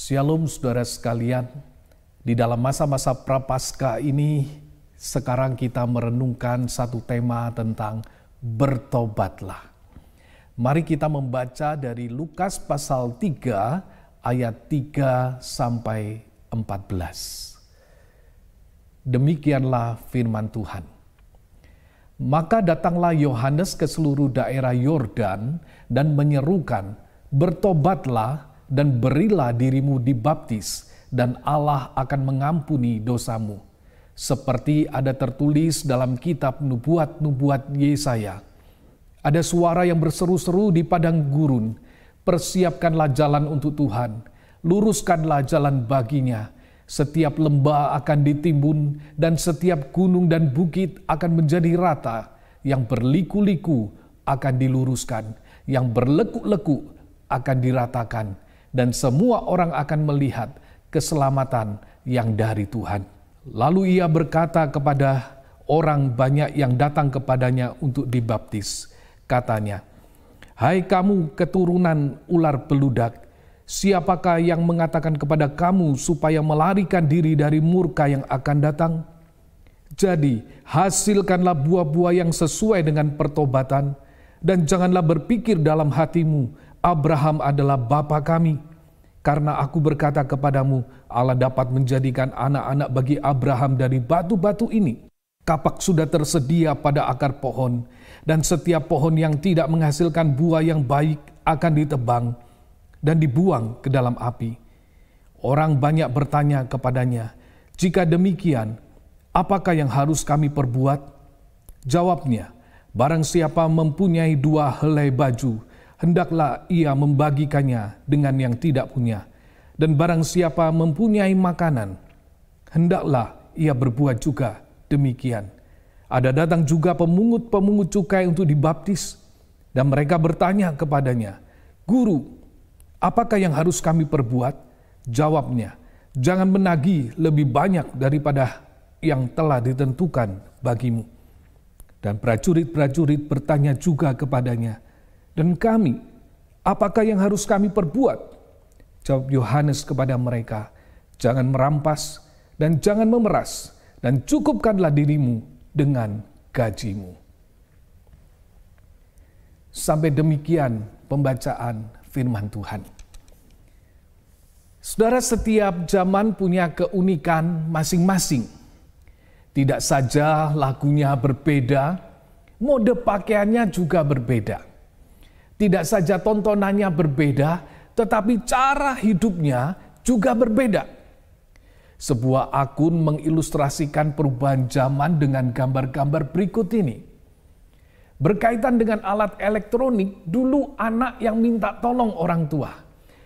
Shalom saudara sekalian, di dalam masa-masa Prapaskah ini sekarang kita merenungkan satu tema tentang bertobatlah. Mari kita membaca dari Lukas pasal 3 ayat 3 sampai 14. Demikianlah firman Tuhan. Maka datanglah Yohanes ke seluruh daerah Yordan dan menyerukan, bertobatlah dan berilah dirimu dibaptis, dan Allah akan mengampuni dosamu. Seperti ada tertulis dalam kitab nubuat-nubuat Yesaya. Ada suara yang berseru-seru di padang gurun, persiapkanlah jalan untuk Tuhan, luruskanlah jalan baginya. Setiap lembah akan ditimbun, dan setiap gunung dan bukit akan menjadi rata. Yang berliku-liku akan diluruskan, yang berlekuk-lekuk akan diratakan, dan semua orang akan melihat keselamatan yang dari Tuhan. Lalu ia berkata kepada orang banyak yang datang kepadanya untuk dibaptis. Katanya, "Hai kamu keturunan ular beludak, siapakah yang mengatakan kepada kamu supaya melarikan diri dari murka yang akan datang? Jadi hasilkanlah buah-buah yang sesuai dengan pertobatan, dan janganlah berpikir dalam hatimu, Abraham adalah bapa kami. Karena aku berkata kepadamu, Allah dapat menjadikan anak-anak bagi Abraham dari batu-batu ini. Kapak sudah tersedia pada akar pohon, dan setiap pohon yang tidak menghasilkan buah yang baik akan ditebang dan dibuang ke dalam api." Orang banyak bertanya kepadanya, "Jika demikian, apakah yang harus kami perbuat?" Jawabnya, "Barang siapa mempunyai 2 helai baju, hendaklah ia membagikannya dengan yang tidak punya. Dan barang siapa mempunyai makanan, hendaklah ia berbuat juga demikian. Ada datang juga pemungut-pemungut cukai untuk dibaptis, dan mereka bertanya kepadanya, 'Guru, apakah yang harus kami perbuat?' Jawabnya, 'Jangan menagih lebih banyak daripada yang telah ditentukan bagimu.' Dan prajurit-prajurit bertanya juga kepadanya, 'Dan kami, apakah yang harus kami perbuat?' Jawab Yohanes kepada mereka, 'Jangan merampas dan jangan memeras, dan cukupkanlah dirimu dengan gajimu.'" Sampai demikian pembacaan firman Tuhan. Saudara, setiap zaman punya keunikan masing-masing. Tidak saja lagunya berbeda, mode pakaiannya juga berbeda. Tidak saja tontonannya berbeda, tetapi cara hidupnya juga berbeda. Sebuah akun mengilustrasikan perubahan zaman dengan gambar-gambar berikut ini. Berkaitan dengan alat elektronik, dulu anak yang minta tolong orang tua.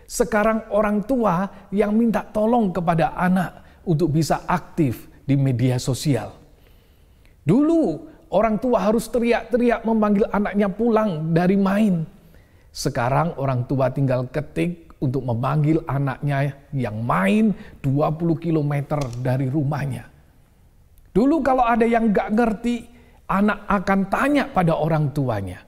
Sekarang orang tua yang minta tolong kepada anak untuk bisa aktif di media sosial. Dulu orang tua harus teriak-teriak memanggil anaknya pulang dari main. Sekarang orang tua tinggal ketik untuk memanggil anaknya yang main 20 km dari rumahnya. Dulu kalau ada yang gak ngerti, anak akan tanya pada orang tuanya.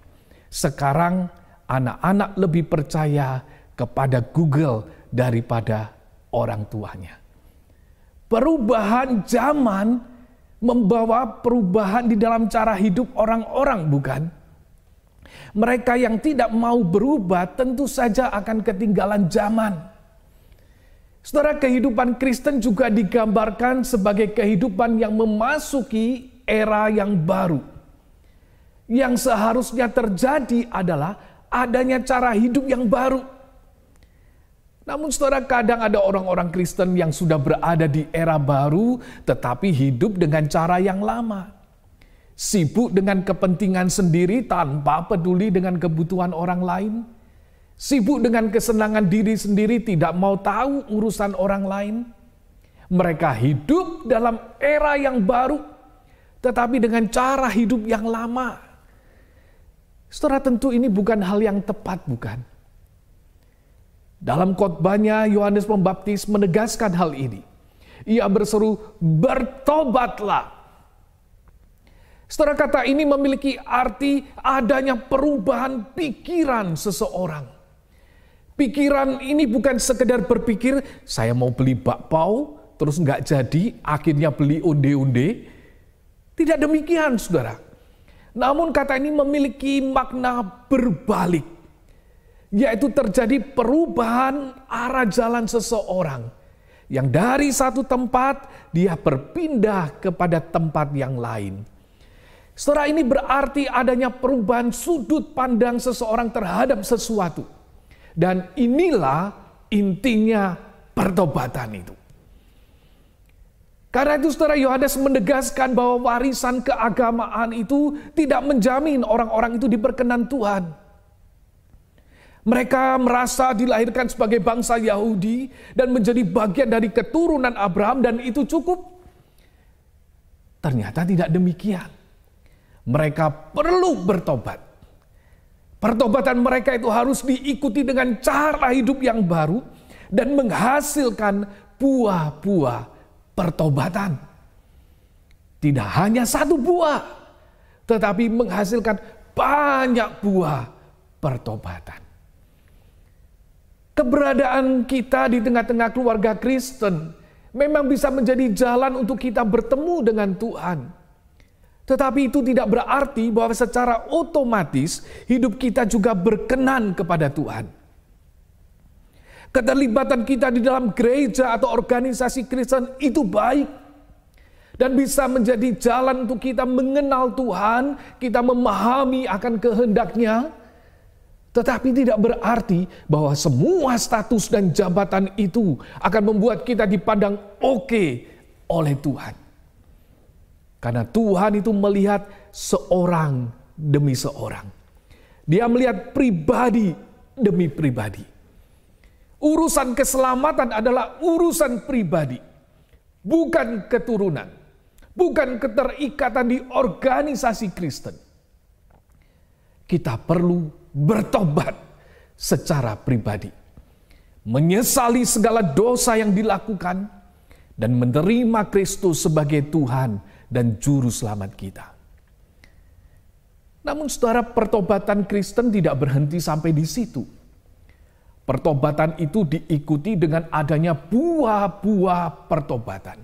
Sekarang anak-anak lebih percaya kepada Google daripada orang tuanya. Perubahan zaman membawa perubahan di dalam cara hidup orang-orang, bukan? Mereka yang tidak mau berubah tentu saja akan ketinggalan zaman. Saudara, kehidupan Kristen juga digambarkan sebagai kehidupan yang memasuki era yang baru. Yang seharusnya terjadi adalah adanya cara hidup yang baru. Namun saudara, kadang ada orang-orang Kristen yang sudah berada di era baru tetapi hidup dengan cara yang lama. Sibuk dengan kepentingan sendiri tanpa peduli dengan kebutuhan orang lain. Sibuk dengan kesenangan diri sendiri, tidak mau tahu urusan orang lain. Mereka hidup dalam era yang baru, tetapi dengan cara hidup yang lama. Saudara, tentu ini bukan hal yang tepat, bukan? Dalam khotbahnya, Yohanes Pembaptis menegaskan hal ini. Ia berseru, "Bertobatlah." Saudara, kata ini memiliki arti adanya perubahan pikiran seseorang. Pikiran ini bukan sekedar berpikir, saya mau beli bakpao, terus nggak jadi, akhirnya beli onde-onde. Tidak demikian, saudara. Namun kata ini memiliki makna berbalik, yaitu terjadi perubahan arah jalan seseorang, yang dari satu tempat dia berpindah kepada tempat yang lain. Saudara, ini berarti adanya perubahan sudut pandang seseorang terhadap sesuatu. Dan inilah intinya pertobatan itu. Karena itu saudara, Yohanes menegaskan bahwa warisan keagamaan itu tidak menjamin orang-orang itu diperkenan Tuhan. Mereka merasa dilahirkan sebagai bangsa Yahudi dan menjadi bagian dari keturunan Abraham dan itu cukup. Ternyata tidak demikian. Mereka perlu bertobat. Pertobatan mereka itu harus diikuti dengan cara hidup yang baru dan menghasilkan buah-buah pertobatan. Tidak hanya satu buah, tetapi menghasilkan banyak buah pertobatan. Keberadaan kita di tengah-tengah keluarga Kristen memang bisa menjadi jalan untuk kita bertemu dengan Tuhan. Tetapi itu tidak berarti bahwa secara otomatis hidup kita juga berkenan kepada Tuhan. Keterlibatan kita di dalam gereja atau organisasi Kristen itu baik. Dan bisa menjadi jalan untuk kita mengenal Tuhan, kita memahami akan kehendak-Nya. Tetapi tidak berarti bahwa semua status dan jabatan itu akan membuat kita dipandang oke oleh Tuhan. Karena Tuhan itu melihat seorang demi seorang. Dia melihat pribadi demi pribadi. Urusan keselamatan adalah urusan pribadi, bukan keturunan, bukan keterikatan di organisasi Kristen. Kita perlu bertobat secara pribadi, menyesali segala dosa yang dilakukan, dan menerima Kristus sebagai Tuhan dan Juru Selamat kita. Namun saudara, pertobatan Kristen tidak berhenti sampai di situ. Pertobatan itu diikuti dengan adanya buah-buah pertobatan.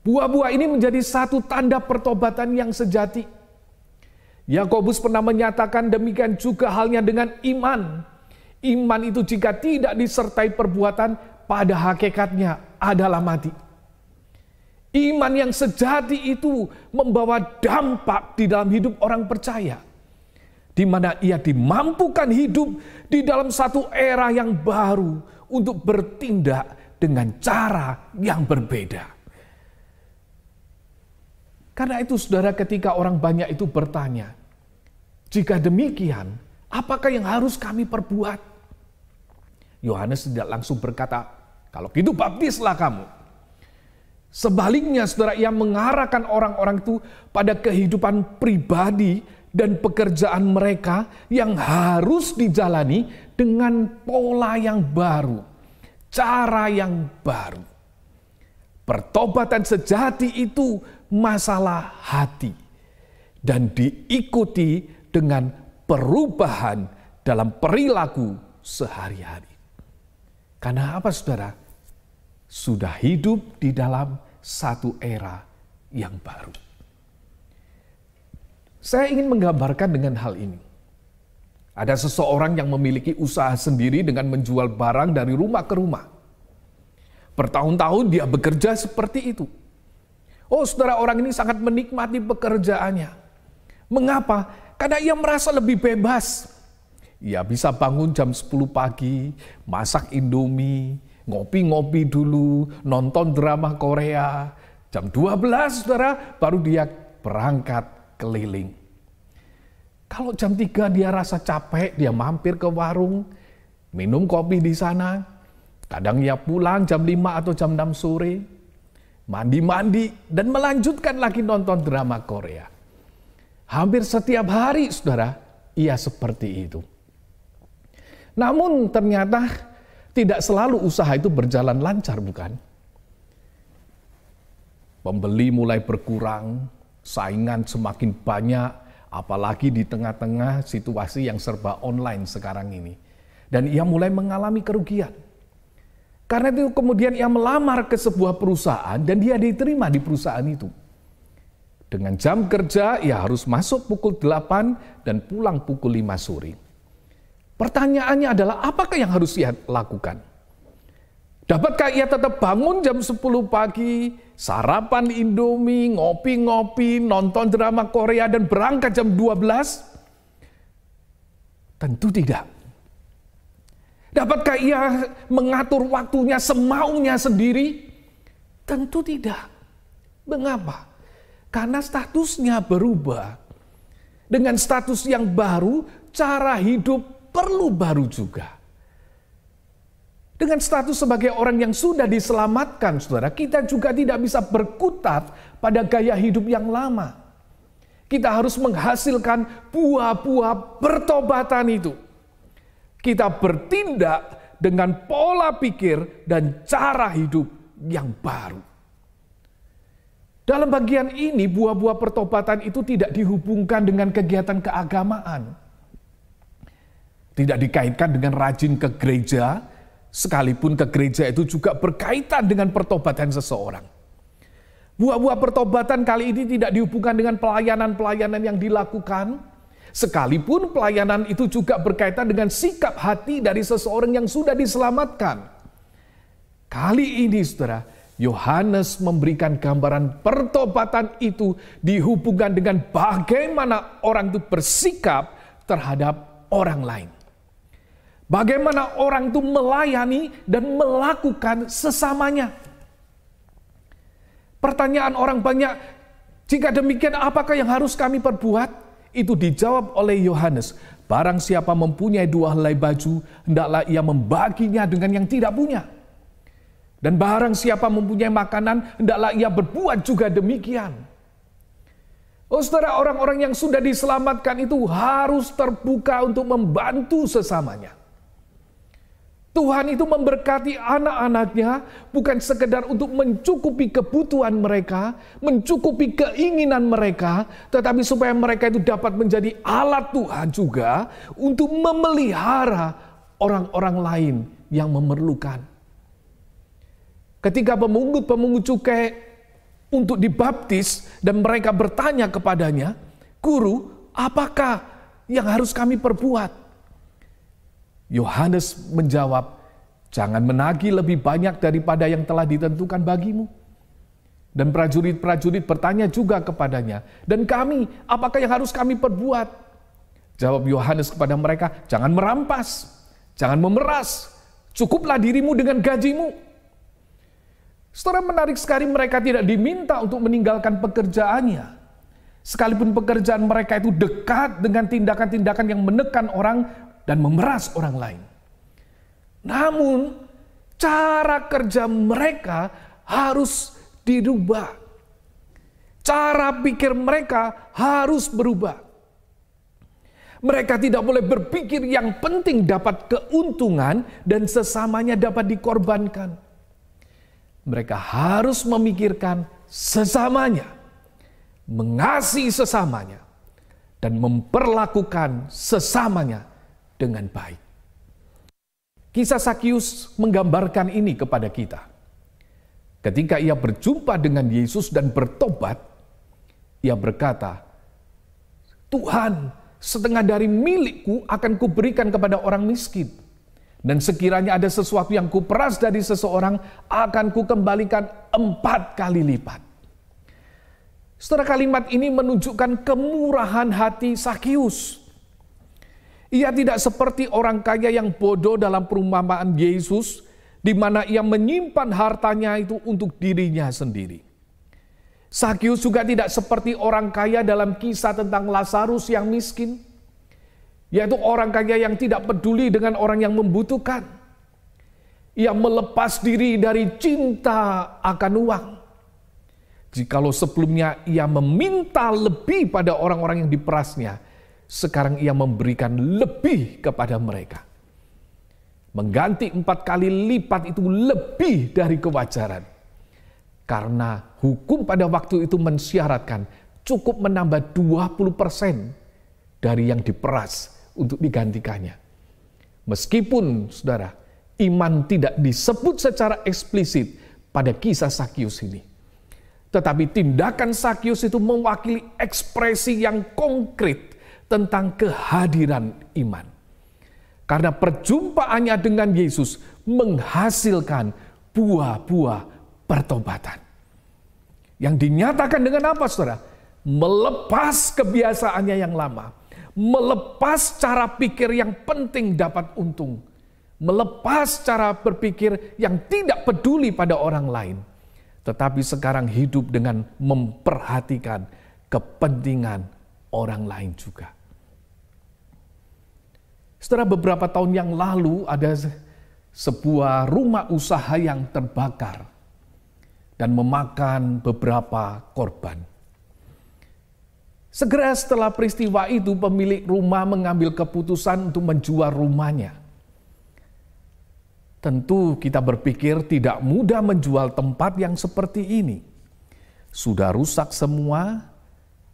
Buah-buah ini menjadi satu tanda pertobatan yang sejati. Yakobus pernah menyatakan demikian juga halnya dengan iman. Iman itu jika tidak disertai perbuatan, pada hakikatnya adalah mati. Iman yang sejati itu membawa dampak di dalam hidup orang percaya, di mana ia dimampukan hidup di dalam satu era yang baru untuk bertindak dengan cara yang berbeda. Karena itu saudara, ketika orang banyak itu bertanya, jika demikian, apakah yang harus kami perbuat? Yohanes tidak langsung berkata, kalau gitu baptislah kamu. Sebaliknya saudara, ia mengarahkan orang-orang itu pada kehidupan pribadi dan pekerjaan mereka yang harus dijalani dengan pola yang baru, cara yang baru. Pertobatan sejati itu masalah hati dan diikuti dengan perubahan dalam perilaku sehari-hari. Karena apa saudara? Sudah hidup di dalam satu era yang baru. Saya ingin menggambarkan dengan hal ini. Ada seseorang yang memiliki usaha sendiri dengan menjual barang dari rumah ke rumah. Bertahun-tahun dia bekerja seperti itu. Oh saudara, orang ini sangat menikmati pekerjaannya. Mengapa? Karena ia merasa lebih bebas. Ia bisa bangun jam 10 pagi, masak Indomie, ngopi-ngopi dulu, nonton drama Korea. Jam 12 saudara, baru dia berangkat keliling. Kalau jam 3 dia rasa capek, dia mampir ke warung, minum kopi di sana. Kadang ia pulang jam 5 atau jam 6 sore, mandi-mandi, dan melanjutkan lagi nonton drama Korea. Hampir setiap hari saudara, ia seperti itu. Namun ternyata tidak selalu usaha itu berjalan lancar, bukan? Pembeli mulai berkurang, saingan semakin banyak, apalagi di tengah-tengah situasi yang serba online sekarang ini. Dan ia mulai mengalami kerugian. Karena itu kemudian ia melamar ke sebuah perusahaan dan dia diterima di perusahaan itu. Dengan jam kerja ia harus masuk pukul 8 dan pulang pukul 5 sore. Pertanyaannya adalah apakah yang harus ia lakukan? Dapatkah ia tetap bangun jam 10 pagi, sarapan Indomie, ngopi-ngopi, nonton drama Korea dan berangkat jam 12? Tentu tidak. Dapatkah ia mengatur waktunya semaunya sendiri? Tentu tidak. Mengapa? Karena statusnya berubah. Dengan status yang baru, cara hidup perlu baru juga. Dengan status sebagai orang yang sudah diselamatkan, saudara, kita juga tidak bisa berkutat pada gaya hidup yang lama. Kita harus menghasilkan buah-buah pertobatan itu. Kita bertindak dengan pola pikir dan cara hidup yang baru. Dalam bagian ini, buah-buah pertobatan itu tidak dihubungkan dengan kegiatan keagamaan. Tidak dikaitkan dengan rajin ke gereja, sekalipun ke gereja itu juga berkaitan dengan pertobatan seseorang. Buah-buah pertobatan kali ini tidak dihubungkan dengan pelayanan-pelayanan yang dilakukan, sekalipun pelayanan itu juga berkaitan dengan sikap hati dari seseorang yang sudah diselamatkan. Kali ini, saudara, Yohanes memberikan gambaran pertobatan itu dihubungkan dengan bagaimana orang itu bersikap terhadap orang lain. Bagaimana orang itu melayani dan melakukan sesamanya. Pertanyaan orang banyak, jika demikian apakah yang harus kami perbuat? Itu dijawab oleh Yohanes. Barang siapa mempunyai 2 helai baju, hendaklah ia membaginya dengan yang tidak punya. Dan barang siapa mempunyai makanan, hendaklah ia berbuat juga demikian. Oh saudara, orang-orang yang sudah diselamatkan itu harus terbuka untuk membantu sesamanya. Tuhan itu memberkati anak-anaknya bukan sekedar untuk mencukupi kebutuhan mereka, mencukupi keinginan mereka, tetapi supaya mereka itu dapat menjadi alat Tuhan juga untuk memelihara orang-orang lain yang memerlukan. Ketika pemungut cukai untuk dibaptis dan mereka bertanya kepadanya, "Guru, apakah yang harus kami perbuat?" Yohanes menjawab, "Jangan menagih lebih banyak daripada yang telah ditentukan bagimu." Dan prajurit-prajurit bertanya juga kepadanya, "Dan kami, apakah yang harus kami perbuat?" Jawab Yohanes kepada mereka, "Jangan merampas, jangan memeras, cukuplah dirimu dengan gajimu." Saudara, menarik sekali, mereka tidak diminta untuk meninggalkan pekerjaannya. Sekalipun pekerjaan mereka itu dekat dengan tindakan-tindakan yang menekan orang dan memeras orang lain. Namun, cara kerja mereka harus dirubah. Cara pikir mereka harus berubah. Mereka tidak boleh berpikir yang penting dapat keuntungan dan sesamanya dapat dikorbankan. Mereka harus memikirkan sesamanya, mengasihi sesamanya, dan memperlakukan sesamanya dengan baik. Kisah Sakius menggambarkan ini kepada kita. Ketika ia berjumpa dengan Yesus dan bertobat, ia berkata, "Tuhan, setengah dari milikku akan kuberikan kepada orang miskin. Dan sekiranya ada sesuatu yang kuperas dari seseorang, akan kukembalikan 4 kali lipat." Setelah kalimat ini menunjukkan kemurahan hati Sakius. Ia tidak seperti orang kaya yang bodoh dalam perumpamaan Yesus, di mana ia menyimpan hartanya itu untuk dirinya sendiri. Sakius juga tidak seperti orang kaya dalam kisah tentang Lazarus yang miskin, yaitu orang kaya yang tidak peduli dengan orang yang membutuhkan. Ia melepas diri dari cinta akan uang. Jikalau sebelumnya ia meminta lebih pada orang-orang yang diperasnya, sekarang ia memberikan lebih kepada mereka. Mengganti 4 kali lipat itu lebih dari kewajaran. Karena hukum pada waktu itu mensyaratkan cukup menambah 20% dari yang diperas untuk digantikannya. Meskipun, saudara, iman tidak disebut secara eksplisit pada kisah Sakius ini, tetapi tindakan Sakius itu mewakili ekspresi yang konkret tentang kehadiran iman. Karena perjumpaannya dengan Yesus menghasilkan buah-buah pertobatan. Yang dinyatakan dengan apa, saudara? Melepas kebiasaannya yang lama. Melepas cara pikir yang penting dapat untung. Melepas cara berpikir yang tidak peduli pada orang lain. Tetapi sekarang hidup dengan memperhatikan kepentingan orang lain juga. Setelah beberapa tahun yang lalu ada sebuah rumah usaha yang terbakar dan memakan beberapa korban. Segera setelah peristiwa itu pemilik rumah mengambil keputusan untuk menjual rumahnya. Tentu kita berpikir tidak mudah menjual tempat yang seperti ini. Sudah rusak semua,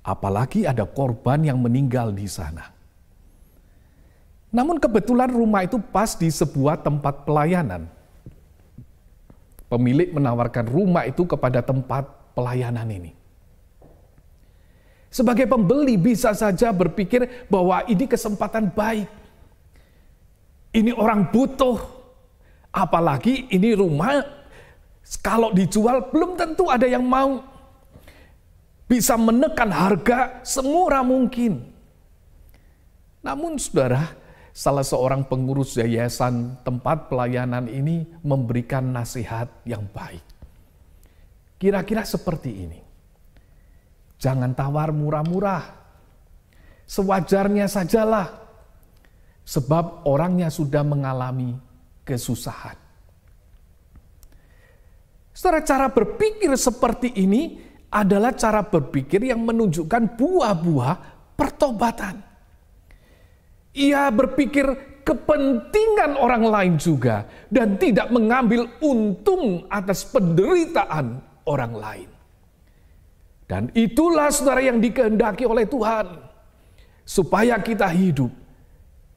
apalagi ada korban yang meninggal di sana. Namun kebetulan rumah itu pas di sebuah tempat pelayanan. Pemilik menawarkan rumah itu kepada tempat pelayanan ini. Sebagai pembeli bisa saja berpikir bahwa ini kesempatan baik. Ini orang butuh. Apalagi ini rumah kalau dijual belum tentu ada yang mau. Bisa menekan harga semurah mungkin. Namun saudara, salah seorang pengurus yayasan tempat pelayanan ini memberikan nasihat yang baik. Kira-kira seperti ini. Jangan tawar murah-murah. Sewajarnya sajalah. Sebab orangnya sudah mengalami kesusahan. Saudara, cara berpikir seperti ini adalah cara berpikir yang menunjukkan buah-buah pertobatan. Ia berpikir kepentingan orang lain juga dan tidak mengambil untung atas penderitaan orang lain. Dan itulah saudara yang dikehendaki oleh Tuhan. Supaya kita hidup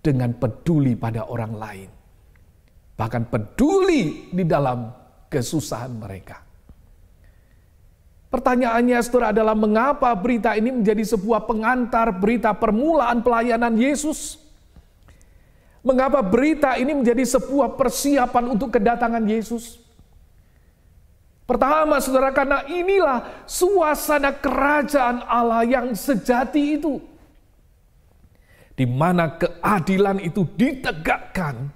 dengan peduli pada orang lain. Bahkan peduli di dalam kesusahan mereka. Pertanyaannya saudara adalah mengapa berita ini menjadi sebuah pengantar berita permulaan pelayanan Yesus? Mengapa berita ini menjadi sebuah persiapan untuk kedatangan Yesus? Pertama saudara, karena inilah suasana kerajaan Allah yang sejati itu. Di mana keadilan itu ditegakkan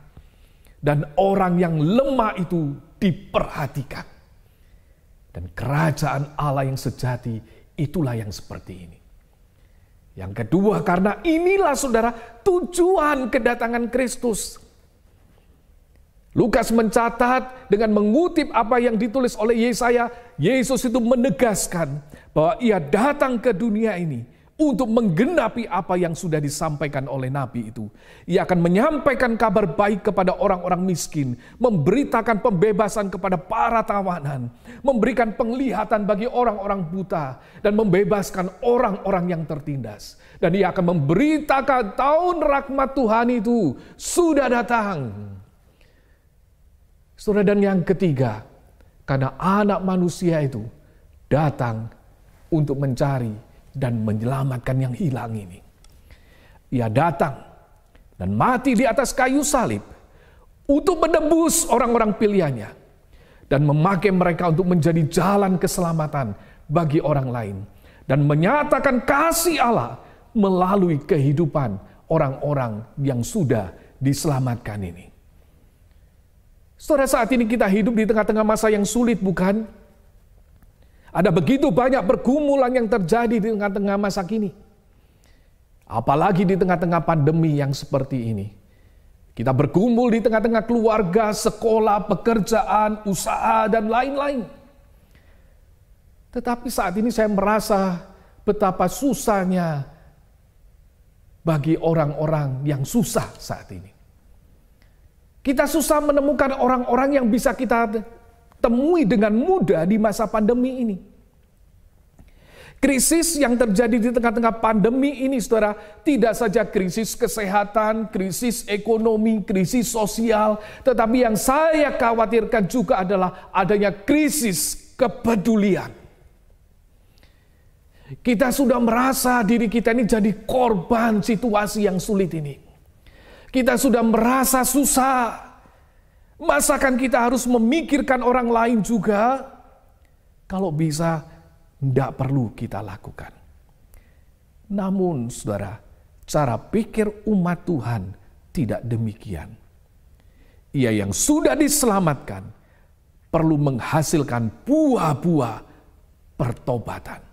dan orang yang lemah itu diperhatikan. Dan kerajaan Allah yang sejati itulah yang seperti ini. Yang kedua, karena inilah saudara tujuan kedatangan Kristus. Lukas mencatat dengan mengutip apa yang ditulis oleh Yesaya, Yesus itu menegaskan bahwa ia datang ke dunia ini untuk menggenapi apa yang sudah disampaikan oleh Nabi itu. Ia akan menyampaikan kabar baik kepada orang-orang miskin, memberitakan pembebasan kepada para tawanan, memberikan penglihatan bagi orang-orang buta, dan membebaskan orang-orang yang tertindas. Dan ia akan memberitakan tahun rahmat Tuhan itu sudah datang. Saudara, dan yang ketiga, karena anak manusia itu datang untuk mencari dan menyelamatkan yang hilang ini. Ia datang dan mati di atas kayu salib untuk menebus orang-orang pilihannya dan memakai mereka untuk menjadi jalan keselamatan bagi orang lain dan menyatakan kasih Allah melalui kehidupan orang-orang yang sudah diselamatkan ini. Saudara, saat ini kita hidup di tengah-tengah masa yang sulit, bukan? Ada begitu banyak pergumulan yang terjadi di tengah-tengah masa kini. Apalagi di tengah-tengah pandemi yang seperti ini. Kita bergumul di tengah-tengah keluarga, sekolah, pekerjaan, usaha, dan lain-lain. Tetapi saat ini saya merasa betapa susahnya bagi orang-orang yang susah saat ini. Kita susah menemukan orang-orang yang bisa kita temui dengan mudah di masa pandemi ini. Krisis yang terjadi di tengah-tengah pandemi ini, saudara, tidak saja krisis kesehatan, krisis ekonomi, krisis sosial, tetapi yang saya khawatirkan juga adalah adanya krisis kepedulian. Kita sudah merasa diri kita ini jadi korban situasi yang sulit ini. Kita sudah merasa susah. Masakan kita harus memikirkan orang lain juga? Kalau bisa, tidak perlu kita lakukan. Namun saudara, cara pikir umat Tuhan tidak demikian. Ia yang sudah diselamatkan perlu menghasilkan buah-buah pertobatan.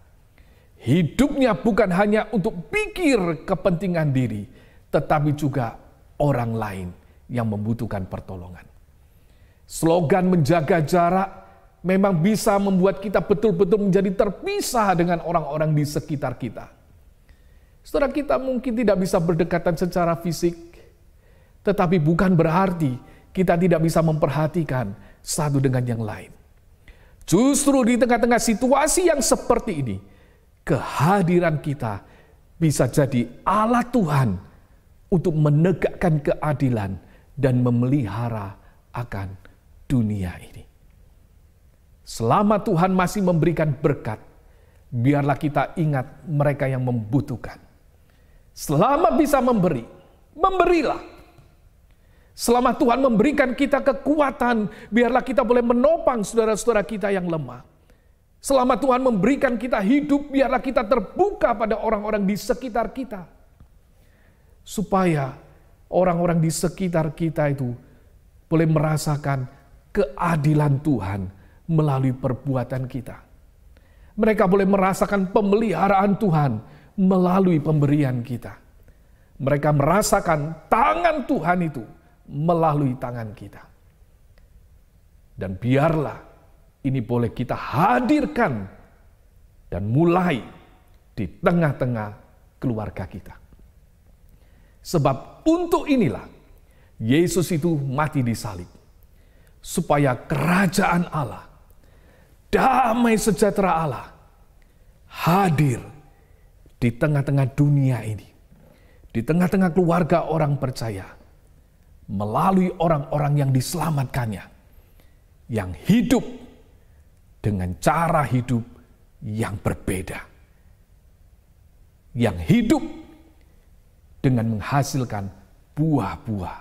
Hidupnya bukan hanya untuk pikir kepentingan diri, tetapi juga orang lain yang membutuhkan pertolongan. Slogan menjaga jarak memang bisa membuat kita betul-betul menjadi terpisah dengan orang-orang di sekitar kita. Saudara, kita mungkin tidak bisa berdekatan secara fisik, tetapi bukan berarti kita tidak bisa memperhatikan satu dengan yang lain. Justru di tengah-tengah situasi yang seperti ini, kehadiran kita bisa jadi alat Tuhan untuk menegakkan keadilan dan memelihara akan dunia ini. Selama Tuhan masih memberikan berkat, biarlah kita ingat mereka yang membutuhkan. Selama bisa memberi, memberilah. Selama Tuhan memberikan kita kekuatan, biarlah kita boleh menopang saudara-saudara kita yang lemah. Selama Tuhan memberikan kita hidup, biarlah kita terbuka pada orang-orang di sekitar kita. Supaya orang-orang di sekitar kita itu boleh merasakan keadilan Tuhan melalui perbuatan kita. Mereka boleh merasakan pemeliharaan Tuhan melalui pemberian kita. Mereka merasakan tangan Tuhan itu melalui tangan kita. Dan biarlah ini boleh kita hadirkan dan mulai di tengah-tengah keluarga kita. Sebab untuk inilah Yesus itu mati di salib. Supaya kerajaan Allah, damai sejahtera Allah hadir di tengah-tengah dunia ini. Di tengah-tengah keluarga orang percaya. Melalui orang-orang yang diselamatkannya. Yang hidup dengan cara hidup yang berbeda. Yang hidup dengan menghasilkan buah-buah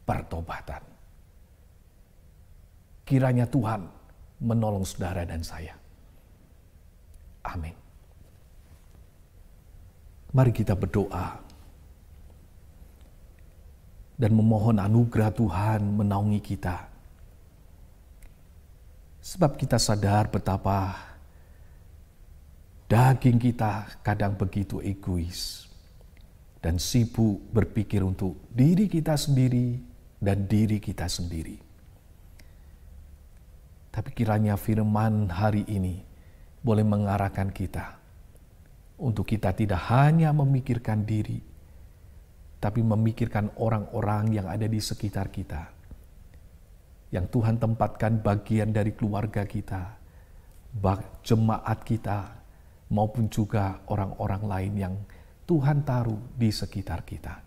pertobatan. Kiranya Tuhan menolong saudara dan saya. Amin. Mari kita berdoa dan memohon anugerah Tuhan menaungi kita. Sebab kita sadar betapa daging kita kadang begitu egois dan sibuk berpikir untuk diri kita sendiri dan diri kita sendiri. Tapi kiranya firman hari ini boleh mengarahkan kita untuk kita tidak hanya memikirkan diri, tapi memikirkan orang-orang yang ada di sekitar kita. Yang Tuhan tempatkan bagian dari keluarga kita, jemaat kita, maupun juga orang-orang lain yang Tuhan taruh di sekitar kita.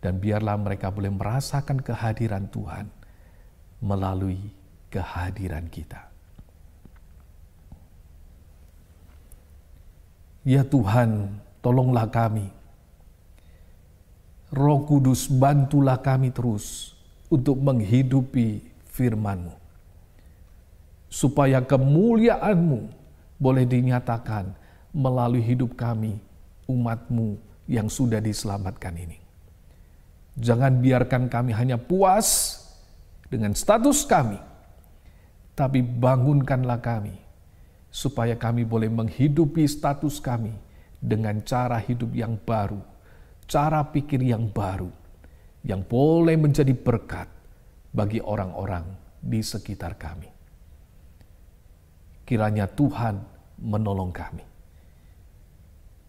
Dan biarlah mereka boleh merasakan kehadiran Tuhan melalui kehadiran kita. Ya Tuhan, tolonglah kami. Roh Kudus, bantulah kami terus untuk menghidupi firman-Mu. Supaya kemuliaan-Mu boleh dinyatakan melalui hidup kami, umat-Mu yang sudah diselamatkan ini. Jangan biarkan kami hanya puas dengan status kami, tapi bangunkanlah kami, supaya kami boleh menghidupi status kami dengan cara hidup yang baru, cara pikir yang baru, yang boleh menjadi berkat bagi orang-orang di sekitar kami. Kiranya Tuhan menolong kami.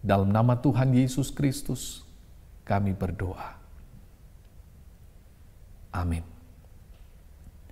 Dalam nama Tuhan Yesus Kristus, kami berdoa. Amin.